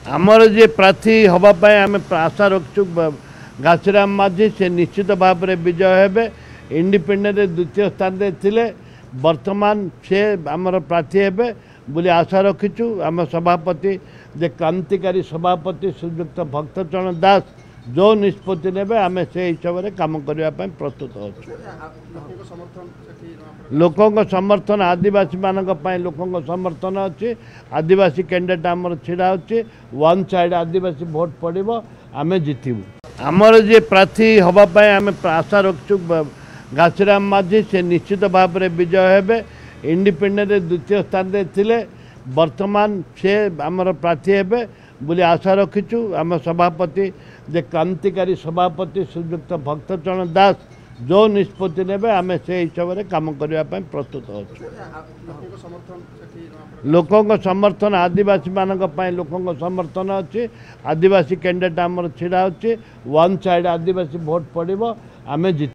आमर जे प्रार्थी हवापाई आम आशा रखु घासीराम माझी से निश्चित भाव में विजय हेबे। इंडिपेंडेंट द्वितीय स्थान थे वर्तमान से आमर प्रार्थी हेबे बोली आशा रखीचु। आम सभापति जे क्रांतिकारी सभापति श्रीयुक्त भक्तचरण दास जो निष्पत्ति नेबे आम से हिसाब से कम करने प्रस्तुत अच्छु। लोकों समर्थन आदिवासी मानक लोकों समर्थन अच्छी। आदिवासी कैंडिडेट आमर छिड़ा अच्छी। वन साइड आदिवासी भोट पड़ो आम जितबू। आमर जे प्रार्थी हवापाई आम आशा रखु घासीराम माझी से निश्चित भाव में विजय हेबे। इंडिपेंडेंट द्वितीय स्थान थे वर्तमान से आमर प्रार्थी हेबे बोली आशा रखीचु। आम सभापति जे क्रांतिकारी सभापति श्रीयुक्त भक्तचरण दास जो निष्पत्ति नेबे आम से हिसाब से कम करने प्रस्तुत अच्छु। लोकों समर्थन आदिवासी मानक लोकों समर्थन अच्छी। आदिवासी कैंडिडेट आमर छिड़ा अच्छी। वन साइड आदिवासी भोट पड़ो आम जित।